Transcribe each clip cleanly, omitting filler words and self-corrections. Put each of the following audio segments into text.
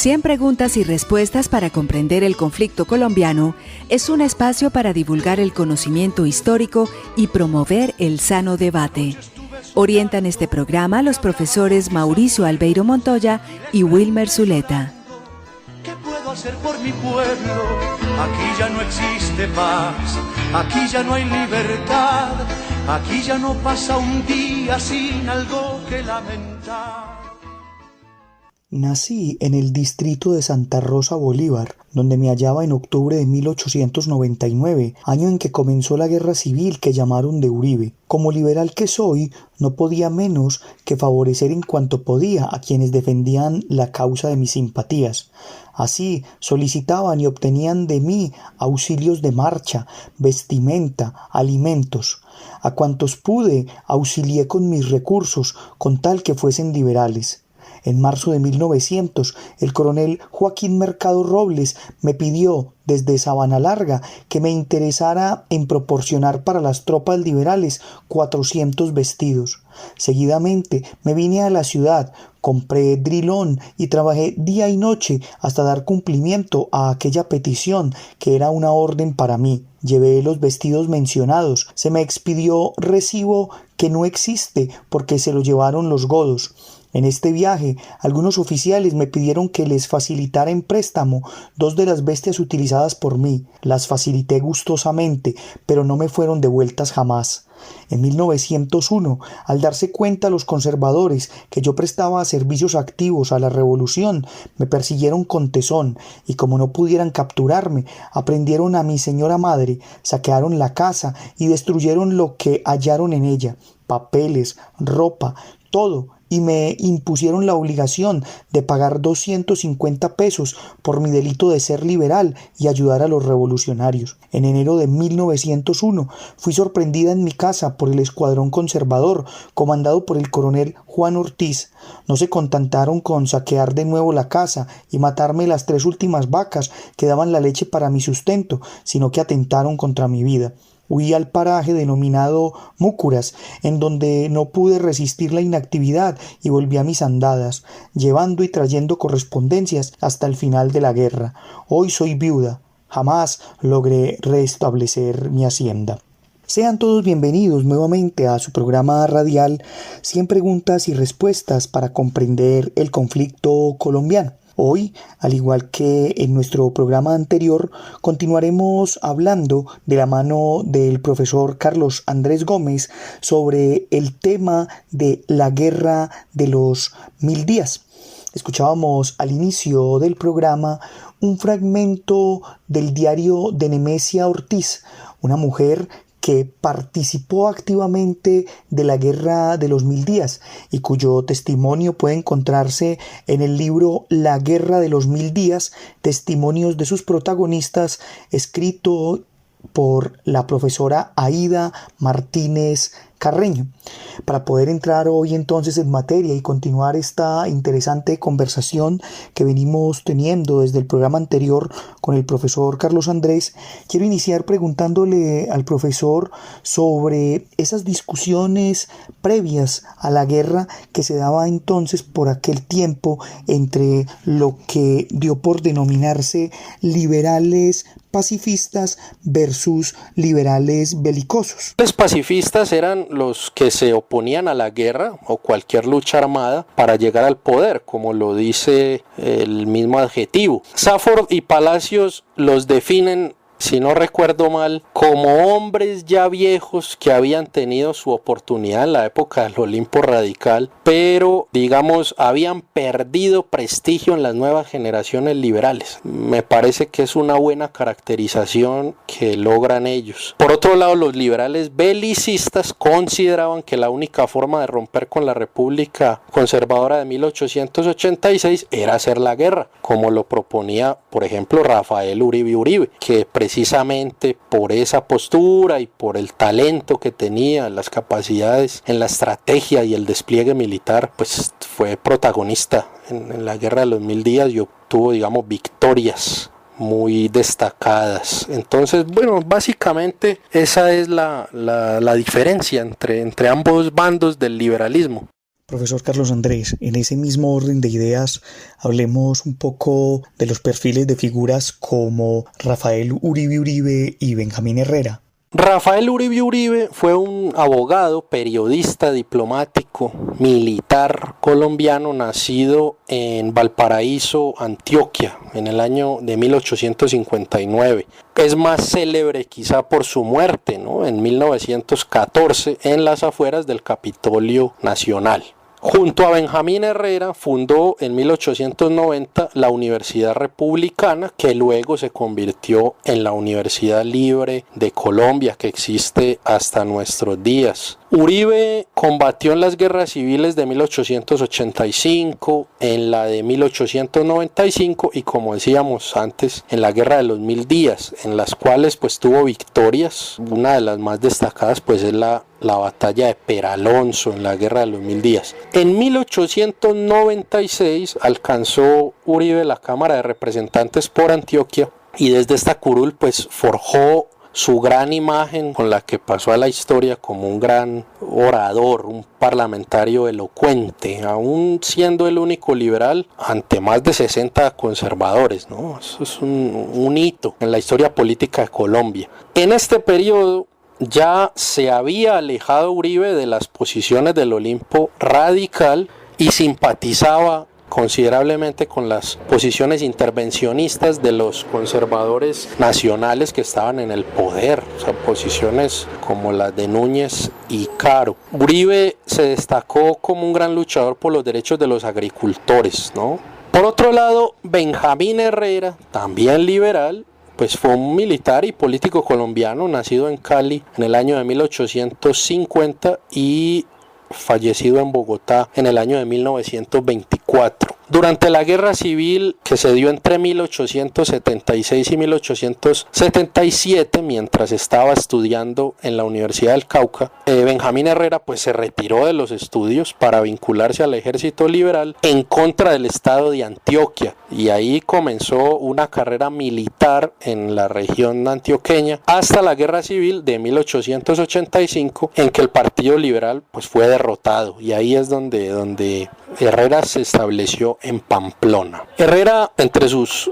100 preguntas y respuestas para comprender el conflicto colombiano es un espacio para divulgar el conocimiento histórico y promover el sano debate. Orientan este programa los profesores Mauricio Albeiro Montoya y Wilmer Zuleta. ¿Qué puedo hacer por mi pueblo? Aquí ya no existe paz, aquí ya no hay libertad, aquí ya no pasa un día sin algo que lamentar. Nací en el distrito de Santa Rosa Bolívar, donde me hallaba en octubre de 1899, año en que comenzó la guerra civil que llamaron de Uribe. Como liberal que soy, no podía menos que favorecer en cuanto podía a quienes defendían la causa de mis simpatías. Así solicitaban y obtenían de mí auxilios de marcha, vestimenta, alimentos. A cuantos pude, auxilié con mis recursos, con tal que fuesen liberales. En marzo de 1900, el coronel Joaquín Mercado Robles me pidió desde Sabana Larga que me interesara en proporcionar para las tropas liberales 400 vestidos. Seguidamente me vine a la ciudad, compré drilón y trabajé día y noche hasta dar cumplimiento a aquella petición que era una orden para mí. Llevé los vestidos mencionados, se me expidió recibo que no existe porque se lo llevaron los godos. En este viaje, algunos oficiales me pidieron que les facilitara en préstamo 2 de las bestias utilizadas por mí. Las facilité gustosamente, pero no me fueron devueltas jamás. En 1901, al darse cuenta los conservadores que yo prestaba servicios activos a la revolución, me persiguieron con tesón y como no pudieran capturarme, aprendieron a mi señora madre, saquearon la casa y destruyeron lo que hallaron en ella, papeles, ropa, todo, y me impusieron la obligación de pagar 250 pesos por mi delito de ser liberal y ayudar a los revolucionarios. En enero de 1901 fui sorprendida en mi casa por el escuadrón conservador, comandado por el coronel Juan Ortiz. No se contentaron con saquear de nuevo la casa y matarme las 3 últimas vacas que daban la leche para mi sustento, sino que atentaron contra mi vida. Huí al paraje denominado Múcuras, en donde no pude resistir la inactividad y volví a mis andadas, llevando y trayendo correspondencias hasta el final de la guerra. Hoy soy viuda. Jamás logré restablecer mi hacienda. Sean todos bienvenidos nuevamente a su programa radial 100 preguntas y respuestas para comprender el conflicto colombiano. Hoy, al igual que en nuestro programa anterior, continuaremos hablando de la mano del profesor Carlos Andrés Gómez sobre el tema de la guerra de los 1000 días. Escuchábamos al inicio del programa un fragmento del diario de Nemesia Ortiz, una mujer que participó activamente de la guerra de los 1000 días y cuyo testimonio puede encontrarse en el libro La guerra de los 1000 días, testimonios de sus protagonistas, escrito por la profesora Aida Martínez Carreño. Para poder entrar hoy entonces en materia y continuar esta interesante conversación que venimos teniendo desde el programa anterior con el profesor Carlos Andrés, quiero iniciar preguntándole al profesor sobre esas discusiones previas a la guerra que se daba entonces por aquel tiempo entre lo que dio por denominarse liberales pacifistas versus liberales belicosos. Los pacifistas eran los que se oponían a la guerra o cualquier lucha armada para llegar al poder, como lo dice el mismo adjetivo. Safford y Palacios los definen, si no recuerdo mal, como hombres ya viejos que habían tenido su oportunidad en la época del Olimpo radical, pero digamos habían perdido prestigio en las nuevas generaciones liberales. Me parece que es una buena caracterización que logran ellos. Por otro lado, los liberales belicistas consideraban que la única forma de romper con la República Conservadora de 1886 era hacer la guerra, como lo proponía, por ejemplo, Rafael Uribe Uribe, que precisamente por esa postura y por el talento que tenía, las capacidades en la estrategia y el despliegue militar, pues fue protagonista en la guerra de los 1000 días y obtuvo, digamos, victorias muy destacadas. Entonces, bueno, básicamente esa es la diferencia entre ambos bandos del liberalismo. Profesor Carlos Andrés, en ese mismo orden de ideas, hablemos un poco de los perfiles de figuras como Rafael Uribe Uribe y Benjamín Herrera. Rafael Uribe Uribe fue un abogado, periodista, diplomático, militar colombiano nacido en Valparaíso, Antioquia, en el año de 1859. Es más célebre quizá por su muerte, ¿no?, en 1914 en las afueras del Capitolio Nacional. Junto a Benjamín Herrera fundó en 1890 la Universidad Republicana, que luego se convirtió en la Universidad Libre de Colombia, que existe hasta nuestros días. Uribe combatió en las guerras civiles de 1885, en la de 1895 y, como decíamos antes, en la Guerra de los 1000 días, en las cuales pues tuvo victorias. Una de las más destacadas pues es la batalla de Peralonso en la Guerra de los 1000 días. En 1896 alcanzó Uribe la Cámara de Representantes por Antioquia y desde esta curul pues forjó su gran imagen, con la que pasó a la historia como un gran orador, un parlamentario elocuente, aún siendo el único liberal ante más de 60 conservadores, ¿no? Eso es un hito en la historia política de Colombia. En este periodo ya se había alejado Uribe de las posiciones del Olimpo radical y simpatizaba considerablemente con las posiciones intervencionistas de los conservadores nacionales que estaban en el poder, o sea, posiciones como las de Núñez y Caro. Uribe se destacó como un gran luchador por los derechos de los agricultores, ¿no? Por otro lado, Benjamín Herrera, también liberal, pues fue un militar y político colombiano nacido en Cali en el año de 1850 y fallecido en Bogotá en el año de 1924. Durante la guerra civil que se dio entre 1876 y 1877, mientras estaba estudiando en la Universidad del Cauca, Benjamín Herrera pues se retiró de los estudios para vincularse al ejército liberal en contra del estado de Antioquia, y ahí comenzó una carrera militar en la región antioqueña hasta la guerra civil de 1885, en que el Partido Liberal pues fue derrotado, y ahí es donde Herrera se estableció en Pamplona. Herrera, entre sus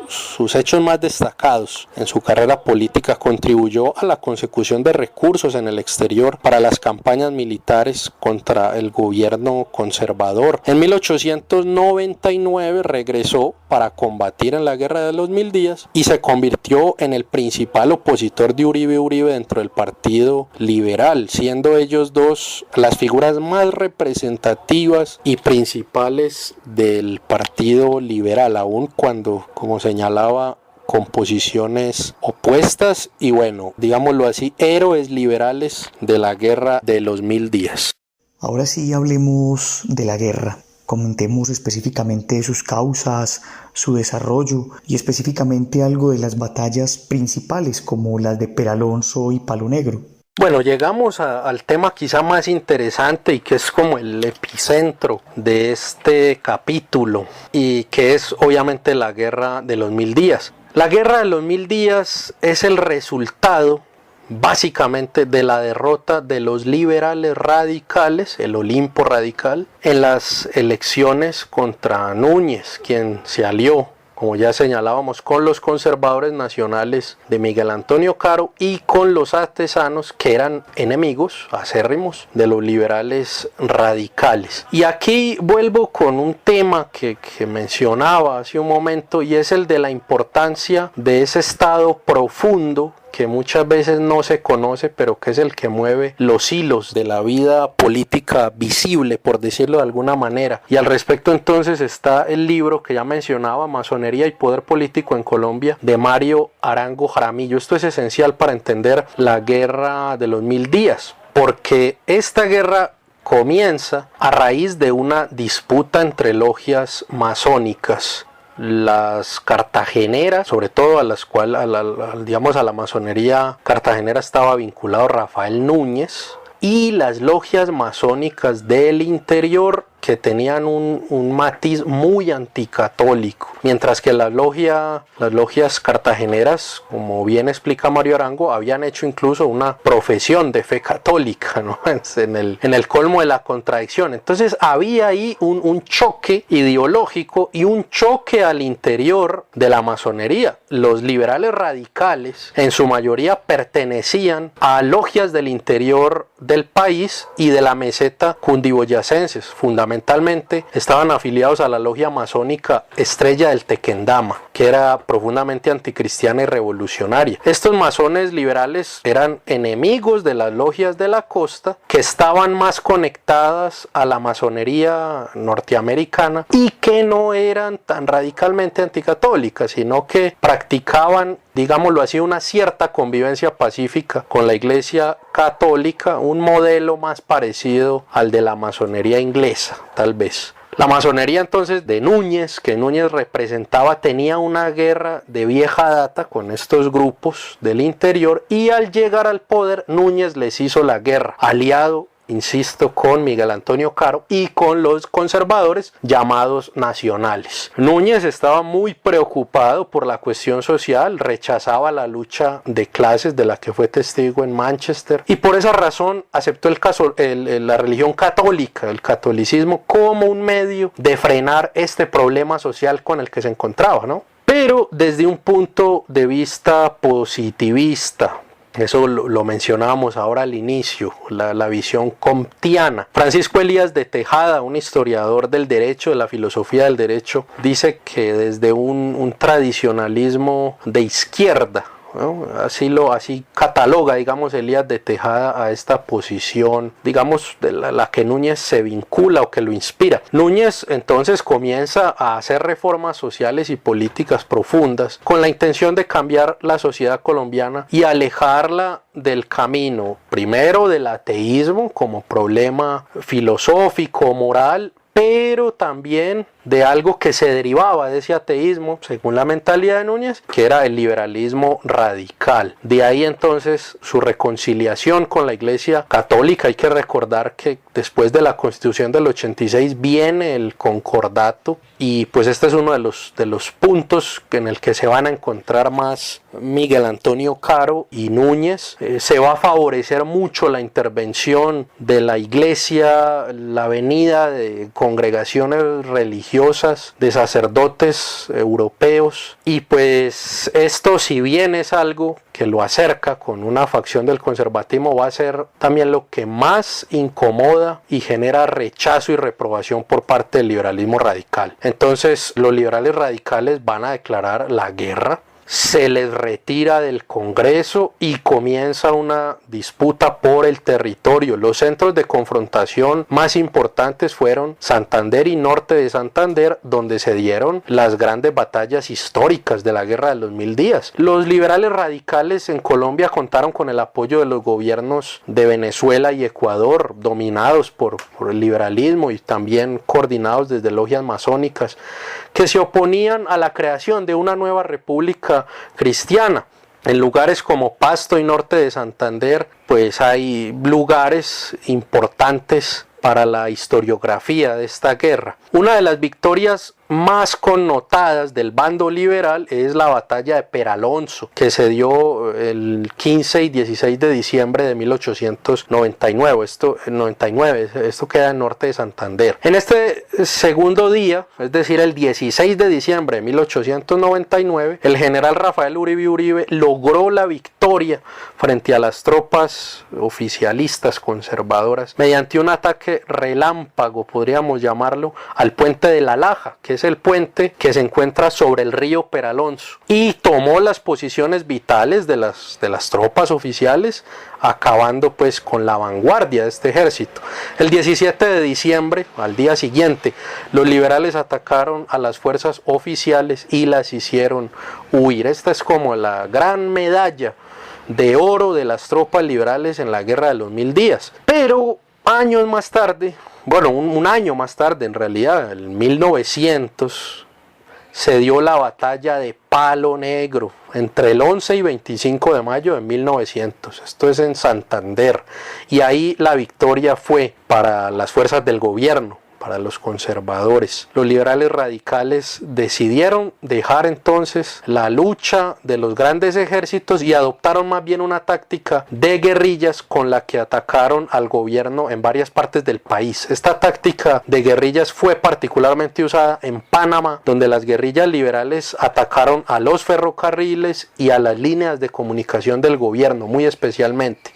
hechos más destacados en su carrera política, contribuyó a la consecución de recursos en el exterior para las campañas militares contra el gobierno conservador. En 1899 regresó para combatir en la Guerra de los 1000 días y se convirtió en el principal opositor de Uribe Uribe dentro del Partido Liberal, siendo ellos dos las figuras más representativas y principales del Partido Liberal, aun cuando, como señalaba, con posiciones opuestas y, bueno, digámoslo así, héroes liberales de la Guerra de los 1000 días. Ahora sí hablemos de la guerra. Comentemos específicamente sus causas, su desarrollo y específicamente algo de las batallas principales como las de Peralonso y Palo Negro. Bueno, llegamos al tema quizá más interesante y que es como el epicentro de este capítulo, y que es obviamente la Guerra de los 1000 días. La Guerra de los 1000 días es el resultado básicamente de la derrota de los liberales radicales, el Olimpo radical, en las elecciones contra Núñez, quien se alió, como ya señalábamos, con los conservadores nacionales de Miguel Antonio Caro y con los artesanos, que eran enemigos acérrimos de los liberales radicales. Y aquí vuelvo con un tema que mencionaba hace un momento, y es el de la importancia de ese estado profundo que muchas veces no se conoce, pero que es el que mueve los hilos de la vida política visible, por decirlo de alguna manera. Y al respecto entonces está el libro que ya mencionaba, Masonería y Poder Político en Colombia, de Mario Arango Jaramillo. Esto es esencial para entender la Guerra de los 1000 días, porque esta guerra comienza a raíz de una disputa entre logias masónicas. Las cartageneras, sobre todo a las cuales, a la masonería cartagenera estaba vinculado Rafael Núñez, y las logias masónicas del interior que tenían un matiz muy anticatólico, mientras que las logias cartageneras, como bien explica Mario Arango, habían hecho incluso una profesión de fe católica, ¿no? en el colmo de la contradicción. Entonces había ahí un choque ideológico y un choque al interior de la masonería. Los liberales radicales en su mayoría pertenecían a logias del interior del país y de la meseta cundiboyacenses. Fundamentalmente estaban afiliados a la logia masónica Estrella del Tequendama, que era profundamente anticristiana y revolucionaria. Estos masones liberales eran enemigos de las logias de la costa, que estaban más conectadas a la masonería norteamericana y que no eran tan radicalmente anticatólicas, sino que practicaban, digámoslo así, una cierta convivencia pacífica con la Iglesia católica, un modelo más parecido al de la masonería inglesa, tal vez. La masonería entonces de Núñez, que Núñez representaba, tenía una guerra de vieja data con estos grupos del interior, y al llegar al poder Núñez les hizo la guerra, aliado, insisto, con Miguel Antonio Caro y con los conservadores llamados nacionales. Núñez estaba muy preocupado por la cuestión social, rechazaba la lucha de clases de la que fue testigo en Manchester, y por esa razón aceptó la religión católica, el catolicismo, como un medio de frenar este problema social con el que se encontraba, ¿no? Pero desde un punto de vista positivista. Eso lo mencionábamos ahora al inicio, la visión comtiana. Francisco Elías de Tejada, un historiador del derecho, de la filosofía del derecho, dice que desde un tradicionalismo de izquierda, ¿no? Así cataloga, digamos, Elías de Tejada a esta posición, digamos, de la que Núñez se vincula o que lo inspira. Núñez entonces comienza a hacer reformas sociales y políticas profundas con la intención de cambiar la sociedad colombiana y alejarla del camino, primero del ateísmo como problema filosófico, moral, pero también de algo que se derivaba de ese ateísmo, según la mentalidad de Núñez, que era el liberalismo radical. De ahí entonces su reconciliación con la Iglesia Católica. Hay que recordar que después de la Constitución del 86 viene el concordato, y pues este es uno de los puntos en el que se van a encontrar más Miguel Antonio Caro y Núñez. Se va a favorecer mucho la intervención de la Iglesia, la venida de congregaciones religiosas, de sacerdotes europeos, y pues esto, si bien es algo que lo acerca con una facción del conservatismo, va a ser también lo que más incomoda y genera rechazo y reprobación por parte del liberalismo radical. Entonces los liberales radicales van a declarar la guerra, se les retira del Congreso y comienza una disputa por el territorio. Los centros de confrontación más importantes fueron Santander y norte de Santander, donde se dieron las grandes batallas históricas de la Guerra de los 1000 días. Los liberales radicales en Colombia contaron con el apoyo de los gobiernos de Venezuela y Ecuador, dominados por el liberalismo y también coordinados desde logias masónicas, que se oponían a la creación de una nueva república cristiana. En lugares como Pasto y norte de Santander, pues hay lugares importantes para la historiografía de esta guerra. Una de las victorias más connotadas del bando liberal es la batalla de Peralonso, que se dio el 15 y 16 de diciembre de 1899. Esto queda en norte de Santander. En este segundo día, es decir, el 16 de diciembre de 1899, el general Rafael Uribe Uribe logró la victoria frente a las tropas oficialistas conservadoras mediante un ataque relámpago, podríamos llamarlo, al puente de la Laja, que es el puente que se encuentra sobre el río Peralonso, y tomó las posiciones vitales de las tropas oficiales, acabando pues con la vanguardia de este ejército. El 17 de diciembre, al día siguiente, los liberales atacaron a las fuerzas oficiales y las hicieron huir. Esta es como la gran medalla de oro de las tropas liberales en la Guerra de los 1000 días. Pero años más tarde, bueno, un año más tarde en realidad, en 1900, se dio la batalla de Palo Negro entre el 11 y 25 de mayo de 1900. Esto es en Santander, y ahí la victoria fue para las fuerzas del gobierno, para los conservadores. Los liberales radicales decidieron dejar entonces la lucha de los grandes ejércitos y adoptaron más bien una táctica de guerrillas con la que atacaron al gobierno en varias partes del país. Esta táctica de guerrillas fue particularmente usada en Panamá, donde las guerrillas liberales atacaron a los ferrocarriles y a las líneas de comunicación del gobierno, muy especialmente.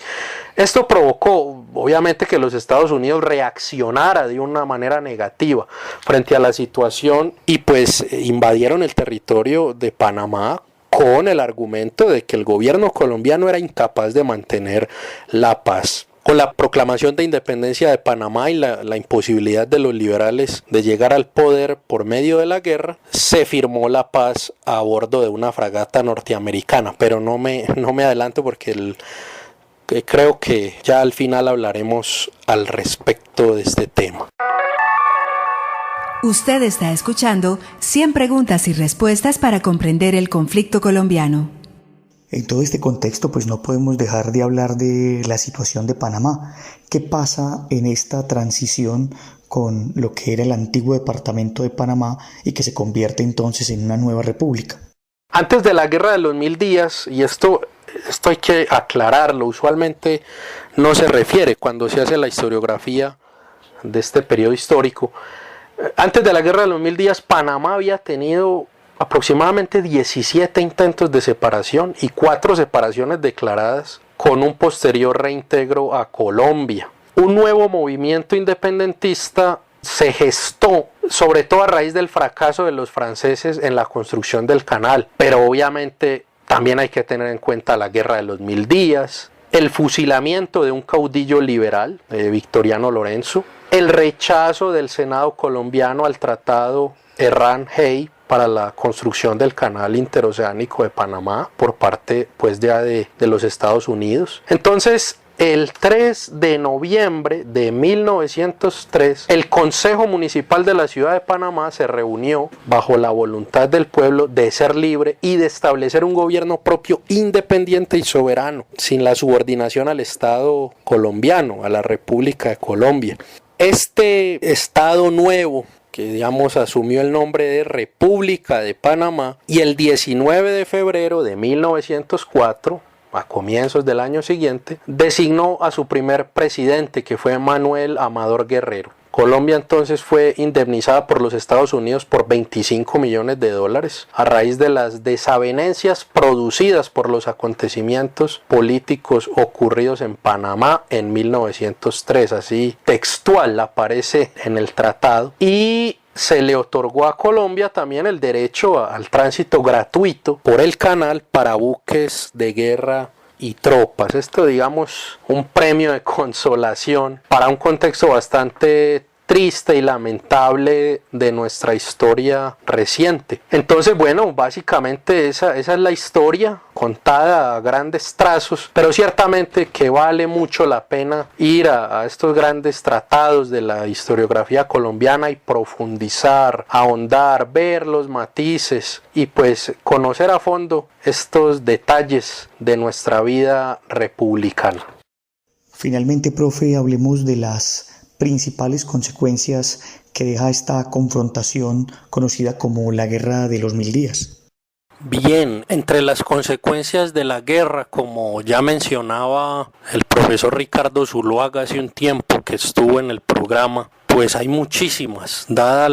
Esto provocó, obviamente, que los Estados Unidos reaccionara de una manera negativa frente a la situación y pues invadieron el territorio de Panamá con el argumento de que el gobierno colombiano era incapaz de mantener la paz. Con la proclamación de independencia de Panamá y la imposibilidad de los liberales de llegar al poder por medio de la guerra, se firmó la paz a bordo de una fragata norteamericana, pero no me adelanto porque creo que ya al final hablaremos al respecto de este tema. Usted está escuchando 100 preguntas y respuestas para comprender el conflicto colombiano. En todo este contexto, pues no podemos dejar de hablar de la situación de Panamá. ¿Qué pasa en esta transición con lo que era el antiguo departamento de Panamá y que se convierte entonces en una nueva república? Antes de la Guerra de los 1000 días, y esto hay que aclararlo, usualmente no se refiere cuando se hace la historiografía de este periodo histórico. Antes de la Guerra de los 1000 días, Panamá había tenido aproximadamente 17 intentos de separación y 4 separaciones declaradas, con un posterior reintegro a Colombia. Un nuevo movimiento independentista se gestó sobre todo a raíz del fracaso de los franceses en la construcción del canal, pero obviamente también hay que tener en cuenta la Guerra de los 1000 días, el fusilamiento de un caudillo liberal, Victoriano Lorenzo, el rechazo del Senado colombiano al tratado Herrán-Hay para la construcción del canal interoceánico de Panamá por parte pues ya de los Estados Unidos. Entonces, el 3 de noviembre de 1903, el Consejo Municipal de la Ciudad de Panamá se reunió bajo la voluntad del pueblo de ser libre y de establecer un gobierno propio, independiente y soberano, sin la subordinación al Estado colombiano, a la República de Colombia. Este Estado nuevo, que digamos asumió el nombre de República de Panamá, y el 19 de febrero de 1904, a comienzos del año siguiente, designó a su primer presidente, que fue Manuel Amador Guerrero. Colombia entonces fue indemnizada por los Estados Unidos por $25 millones a raíz de las desavenencias producidas por los acontecimientos políticos ocurridos en Panamá en 1903, así textual aparece en el tratado, y se le otorgó a Colombia también el derecho al tránsito gratuito por el canal para buques de guerra y tropas. Esto, digamos, un premio de consolación para un contexto bastante triste y lamentable de nuestra historia reciente. Entonces, bueno, básicamente esa es la historia contada a grandes trazos, pero ciertamente que vale mucho la pena ir a estos grandes tratados de la historiografía colombiana y profundizar, ahondar, ver los matices y pues conocer a fondo estos detalles de nuestra vida republicana. Finalmente, profe, hablemos de las principales consecuencias que deja esta confrontación conocida como la Guerra de los 1000 días. Bien, entre las consecuencias de la guerra, como ya mencionaba el profesor Ricardo Zuluaga hace un tiempo que estuvo en el programa, pues hay muchísimas, dada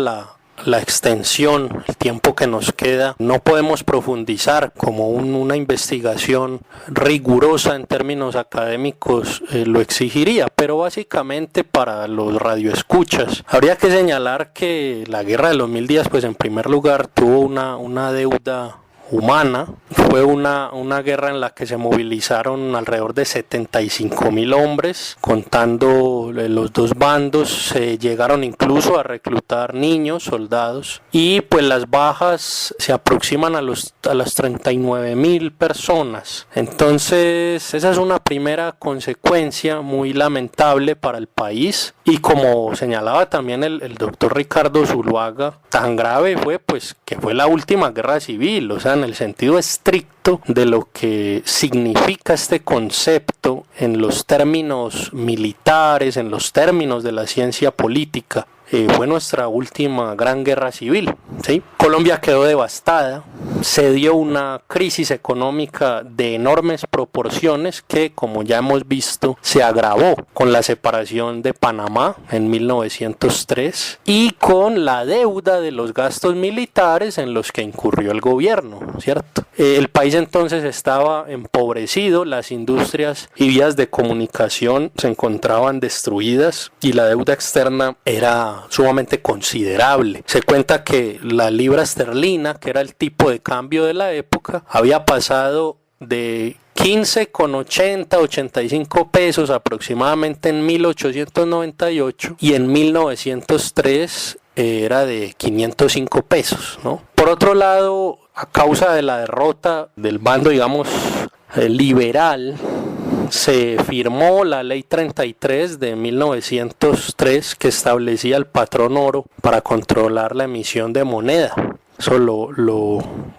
la extensión, el tiempo que nos queda, no podemos profundizar como una investigación rigurosa en términos académicos lo exigiría, pero básicamente para los radioescuchas habría que señalar que la Guerra de los 1000 días, pues en primer lugar tuvo una deuda humana. Fue una guerra en la que se movilizaron alrededor de 75.000 hombres, contando los dos bandos. Se llegaron incluso a reclutar niños, soldados, y pues las bajas se aproximan a las 39.000 personas. Entonces esa es una primera consecuencia muy lamentable para el país, y como señalaba también el doctor Ricardo Zuluaga, tan grave fue pues que fue la última guerra civil, o sea, en el sentido estricto de lo que significa este concepto en los términos militares, en los términos de la ciencia política. fue nuestra última gran guerra civil, ¿sí? Colombia quedó devastada, se dio una crisis económica de enormes proporciones que, como ya hemos visto, se agravó con la separación de Panamá en 1903 y con la deuda de los gastos militares en los que incurrió el gobierno, ¿cierto? El país entonces estaba empobrecido, las industrias y vías de comunicación se encontraban destruidas y la deuda externa era sumamente considerable. Se cuenta que la libra esterlina, que era el tipo de cambio de la época, había pasado de 15,80, 85 pesos aproximadamente en 1898 y en 1903 era de 505 pesos, ¿no? Por otro lado, a causa de la derrota del bando, digamos, liberal, se firmó la Ley 33 de 1903 que establecía el patrón oro para controlar la emisión de moneda. Eso lo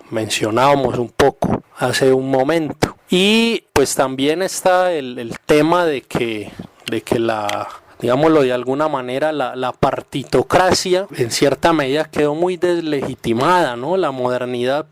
mencionábamos un poco hace un momento. Y pues también está el tema de que digámoslo de alguna manera, la partitocracia en cierta medida quedó muy deslegitimada, ¿no? La modernidad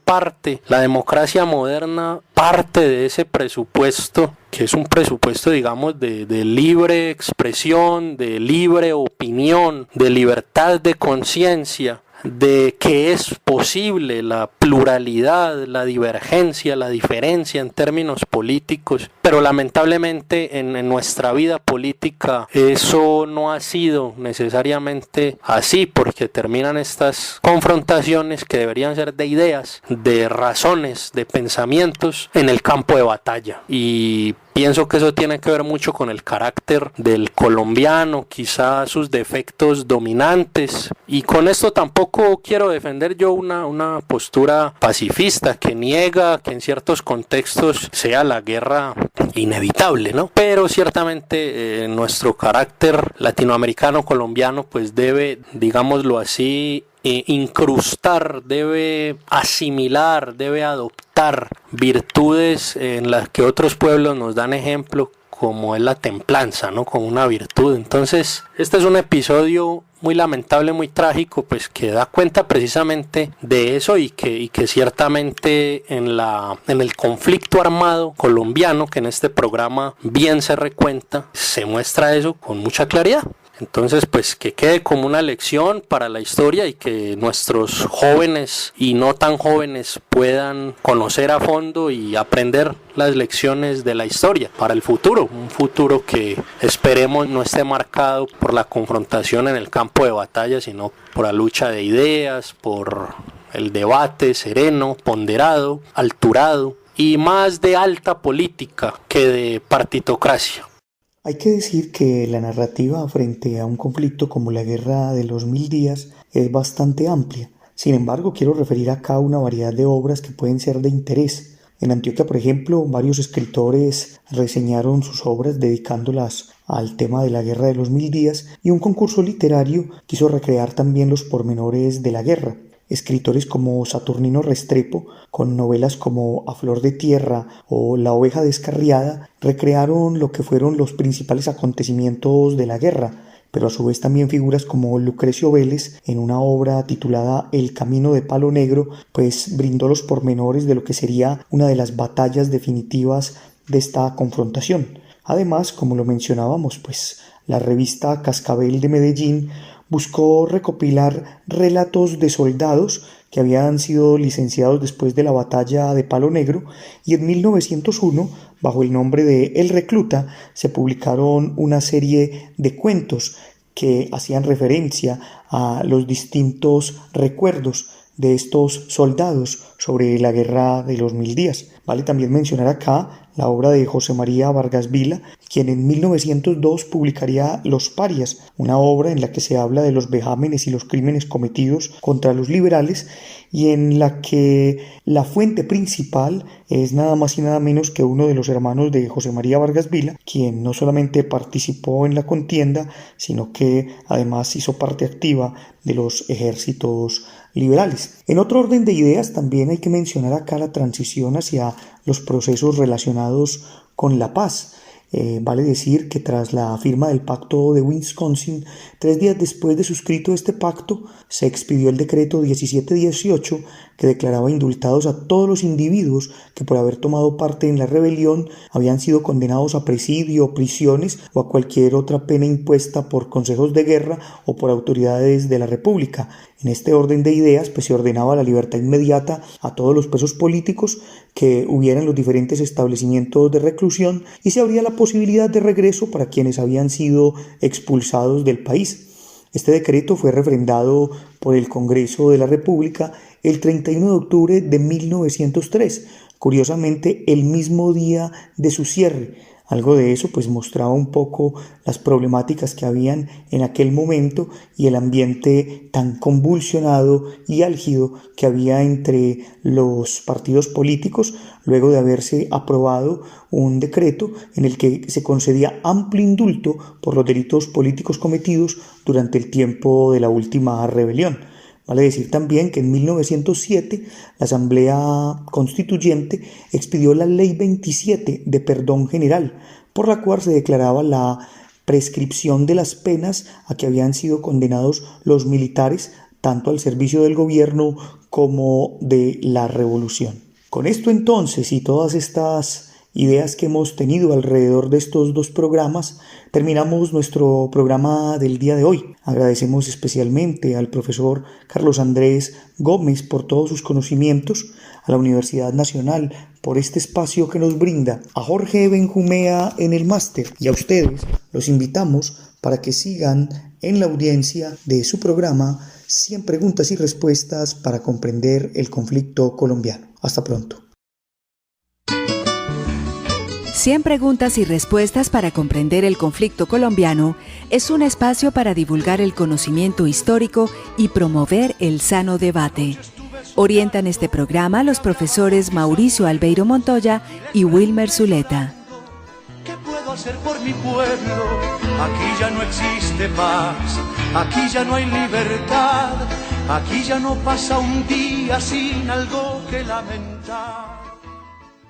la democracia moderna parte de ese presupuesto, que es un presupuesto, digamos, de libre expresión, de libre opinión, de libertad de conciencia, de que es posible la pluralidad, la divergencia, la diferencia en términos políticos, pero lamentablemente en nuestra vida política eso no ha sido necesariamente así, porque terminan estas confrontaciones que deberían ser de ideas, de razones, de pensamientos en el campo de batalla. Y pienso que eso tiene que ver mucho con el carácter del colombiano, quizá sus defectos dominantes. Y con esto tampoco quiero defender yo una postura pacifista que niega que en ciertos contextos sea la guerra inevitable, ¿no? Pero ciertamente nuestro carácter latinoamericano colombiano pues debe, digámoslo así, incrustar, debe asimilar, debe adoptar virtudes en las que otros pueblos nos dan ejemplo, como es la templanza, ¿no? Como una virtud. Entonces, este es un episodio muy lamentable, muy trágico, pues que da cuenta precisamente de eso y que ciertamente en el conflicto armado colombiano, que en este programa bien se recuenta, se muestra eso con mucha claridad. Entonces, pues que quede como una lección para la historia y que nuestros jóvenes y no tan jóvenes puedan conocer a fondo y aprender las lecciones de la historia para el futuro, un futuro que esperemos no esté marcado por la confrontación en el campo de batalla, sino por la lucha de ideas, por el debate sereno, ponderado, alturado y más de alta política que de partitocracia. Hay que decir que la narrativa frente a un conflicto como la Guerra de los 1000 días es bastante amplia. Sin embargo, quiero referir acá una variedad de obras que pueden ser de interés. En Antioquia, por ejemplo, varios escritores reseñaron sus obras dedicándolas al tema de la Guerra de los 1000 días y un concurso literario quiso recrear también los pormenores de la guerra. Escritores como Saturnino Restrepo, con novelas como A Flor de Tierra o La Oveja Descarriada, recrearon lo que fueron los principales acontecimientos de la guerra, pero a su vez también figuras como Lucrecio Vélez, en una obra titulada El Camino de Palo Negro, pues brindó los pormenores de lo que sería una de las batallas definitivas de esta confrontación. Además, como lo mencionábamos, pues la revista Cascabel de Medellín buscó recopilar relatos de soldados que habían sido licenciados después de la batalla de Palo Negro y en 1901, bajo el nombre de El Recluta, se publicaron una serie de cuentos que hacían referencia a los distintos recuerdos de estos soldados sobre la Guerra de los 1000 días. Vale también mencionar acá la obra de José María Vargas Vila, quien en 1902 publicaría Los Parias, una obra en la que se habla de los vejámenes y los crímenes cometidos contra los liberales y en la que la fuente principal es nada más y nada menos que uno de los hermanos de José María Vargas Vila, quien no solamente participó en la contienda, sino que además hizo parte activa de los ejércitos liberales. En otro orden de ideas, también hay que mencionar acá la transición hacia los procesos relacionados con la paz. Vale decir que tras la firma del Pacto de Wisconsin, 3 días después de suscrito este pacto, se expidió el decreto 1718 que declaraba indultados a todos los individuos que por haber tomado parte en la rebelión habían sido condenados a presidio, prisiones o a cualquier otra pena impuesta por consejos de guerra o por autoridades de la República. En este orden de ideas, pues se ordenaba la libertad inmediata a todos los presos políticos que hubiera en los diferentes establecimientos de reclusión y se abría la posibilidad de regreso para quienes habían sido expulsados del país. Este decreto fue refrendado por el Congreso de la República el 31 de octubre de 1903, curiosamente el mismo día de su cierre. Algo de eso pues mostraba un poco las problemáticas que habían en aquel momento y el ambiente tan convulsionado y álgido que había entre los partidos políticos luego de haberse aprobado un decreto en el que se concedía amplio indulto por los delitos políticos cometidos durante el tiempo de la última rebelión. Vale decir también que en 1907 la Asamblea Constituyente expidió la Ley 27 de Perdón General, por la cual se declaraba la prescripción de las penas a que habían sido condenados los militares, tanto al servicio del gobierno como de la revolución. Con esto entonces y todas estas ideas que hemos tenido alrededor de estos dos programas, terminamos nuestro programa del día de hoy. Agradecemos especialmente al profesor Carlos Andrés Gómez por todos sus conocimientos, a la Universidad Nacional por este espacio que nos brinda, a Jorge Benjumea en el máster y a ustedes los invitamos para que sigan en la audiencia de su programa 100 preguntas y respuestas para comprender el conflicto colombiano. Hasta pronto. 100 preguntas y respuestas para comprender el conflicto colombiano es un espacio para divulgar el conocimiento histórico y promover el sano debate. Orientan este programa los profesores Mauricio Albeiro Montoya y Wilmer Zuleta. ¿Qué puedo hacer por mi pueblo? Aquí ya no existe paz, aquí ya no hay libertad, aquí ya no pasa un día sin algo que lamentar.